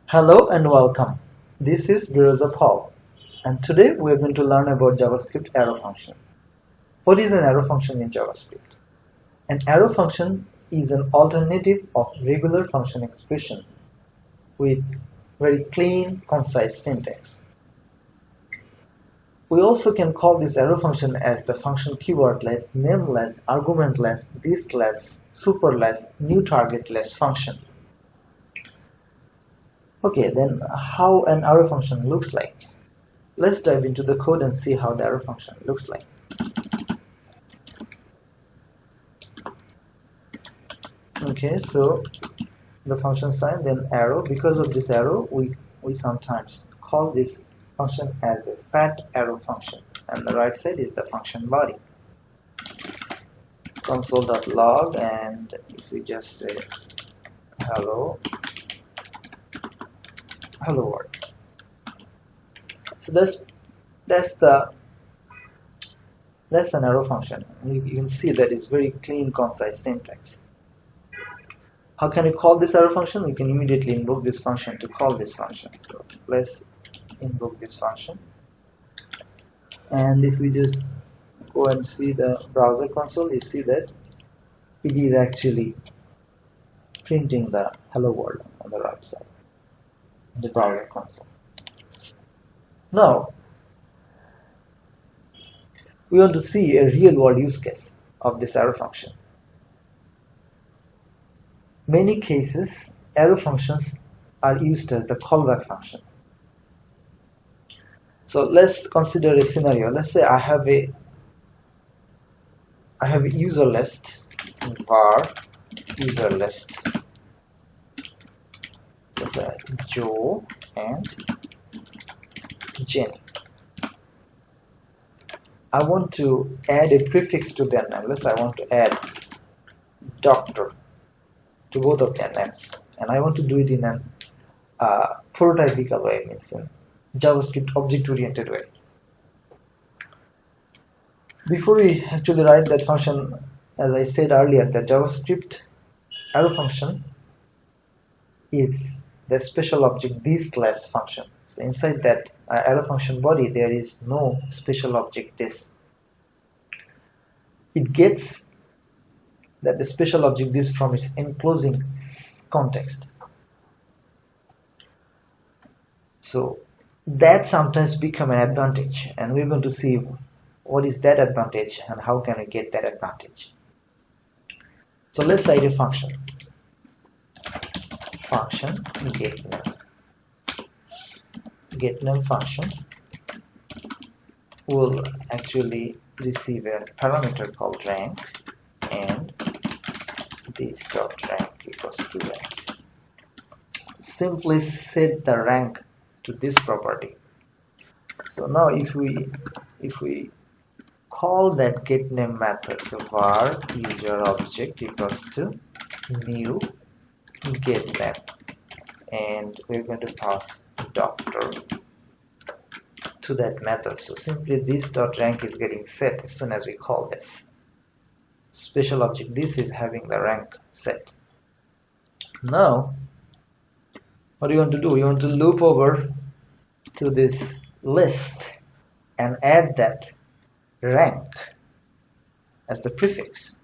Hello and welcome. This is Biroza Paul, and today we are going to learn about JavaScript arrow function. What is an arrow function in JavaScript? An arrow function is an alternative of regular function expression with very clean, concise syntax. We also can call this arrow function as the function keywordless, nameless, argumentless, this-less, superless, new.target-less function. Okay, then how an arrow function looks like. Let's dive into the code and see how the arrow function looks like. Okay, so the function sign, then arrow. Because of this arrow, we sometimes call this function as a fat arrow function, and the right side is the function body. Console.log, and if we just say hello world. So that's an arrow function. You can see that it's very clean, concise syntax. How can you call this arrow function? We can immediately invoke this function to call this function. So let's invoke this function. And if we just go and see the browser console, you see that it is actually printing the hello world on the right side, the browser console. Now, we want to see a real world use case of this arrow function. Many cases, arrow functions are used as the callback function. So let's consider a scenario. Let's say I have a user list, var user list. Let's say Joe and Jenny. I want to add a prefix to their name. Let's say I want to add doctor to both of their names, and I want to do it in an prototypical way, means in JavaScript object-oriented way. Before we actually write that function, as I said earlier, the JavaScript arrow function is the special object this.less function. So inside that arrow function body, there is no special object this. It gets that the special object this from its enclosing context. So that sometimes become an advantage, and we're going to see what is that advantage and how can we get that advantage. So let's write a function getName function will actually receive a parameter called rank, and this.rank equals to rank. Simply set the rank to this property. So now if we call that getName method, so var user object equals to new getName, and we're going to pass doctor to that method. So simply this.rank is getting set as soon as we call this special object. This is having the rank set. Now what do you want to do? You want to loop over to this list and add that rank as the prefix.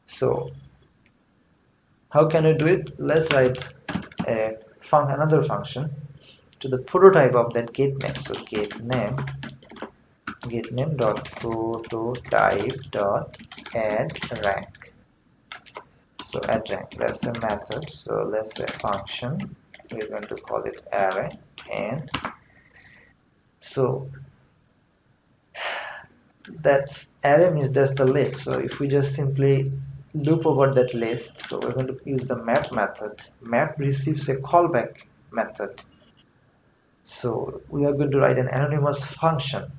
So how can you do it? Let's write another function to the prototype of that getName. So getName.prototype.addRank. So addRank, that's a method. So let's say function, we're going to call it array, and so that's array means that's the list. So if we just simply loop over that list, so we're going to use the map method. Map receives a callback method, so we are going to write an anonymous function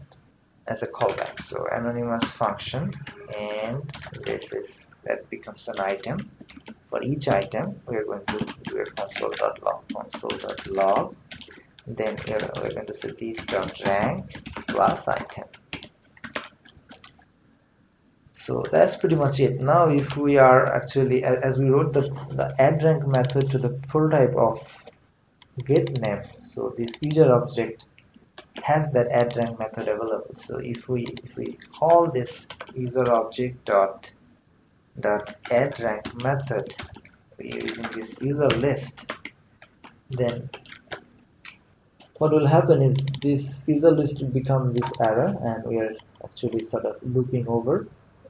as a callback. So anonymous function, and that becomes an item. For each item we are going to do a console.log, then here we're going to say this.rank plus item. So that's pretty much it. Now if we are actually, as we wrote the addRank method to the prototype of getName. So this user object has that addRank method available. So if we call this user object dot addRank method using this user list, then what will happen is this user list will become this error, and we are actually sort of looping over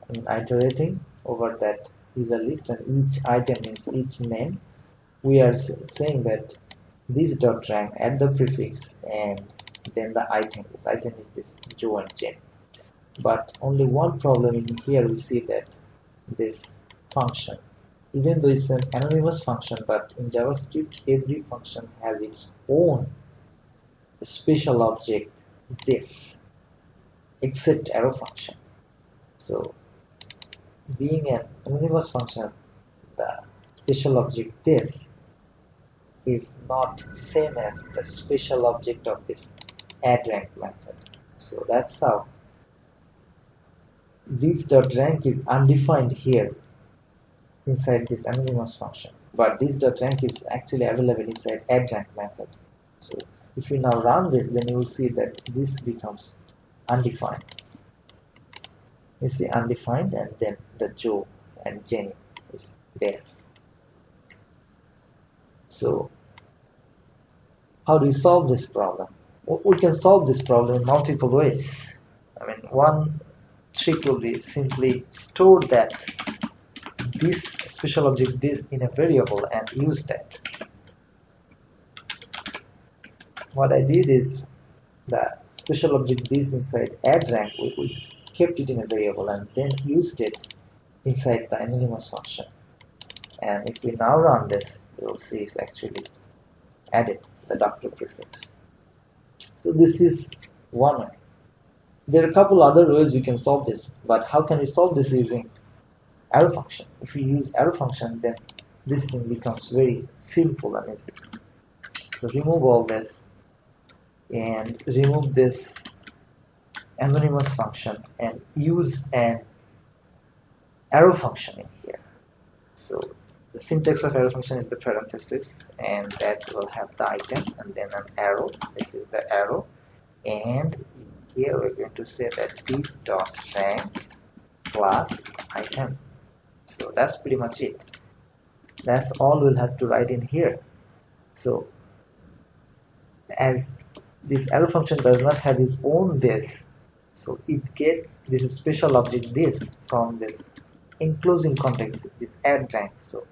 and iterating over that user list, and each item means each name. We are saying that this dot rank, add the prefix, and then the item. This item is this Joe and Jane. But only one problem in here, we see that this function, even though it's an anonymous function, but in JavaScript every function has its own special object, this, except arrow function. So being an anonymous function, the special object this is not same as the special object of this addRank method. So that's how this.rank is undefined here inside this anonymous function, but this.rank is actually available inside addRank method. So if we now run this, then you will see that this becomes undefined. You see undefined, and then the Joe and Jenny is there. So how do we solve this problem? We can solve this problem in multiple ways. I mean, one trick will be simply store that this special object this in a variable and use that. What I did is the special object this inside addRank, we kept it in a variable and then used it inside the anonymous function. And if we now run this, you will see it's actually added the doctor prefix. So this is one way. There are a couple other ways we can solve this, but how can we solve this using arrow function? If we use arrow function, then this thing becomes very simple and easy. So remove all this and remove this anonymous function and use an arrow function in here. So the syntax of arrow function is the parenthesis, and that will have the item and then an arrow. This is the arrow, and here we're going to say that this.rank class item. So that's pretty much it. That's all we'll have to write in here. So as this arrow function does not have its own this, so it gets this special object this from this enclosing context, this addRank. So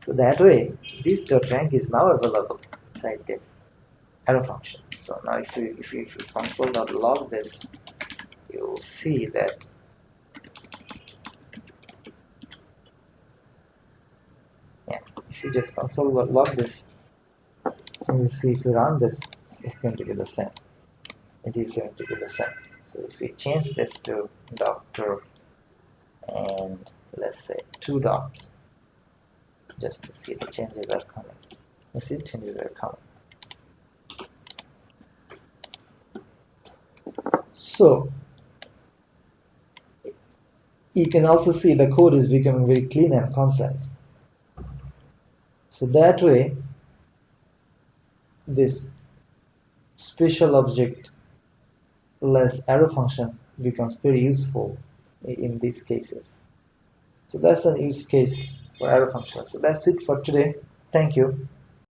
that way this.rank is now available inside this arrow function. So now if you console.log this, you will see that if you just console.log this, you will see if you run this, it's going to be the same. It is going to be the same. So if we change this to doctor and let's say 2 dots, just to see the changes are coming. You see the changes are coming. So you can also see the code is becoming very clean and concise. So that way this special object less arrow function becomes very useful in these cases. So that's an use case for arrow function. So that's it for today. Thank you.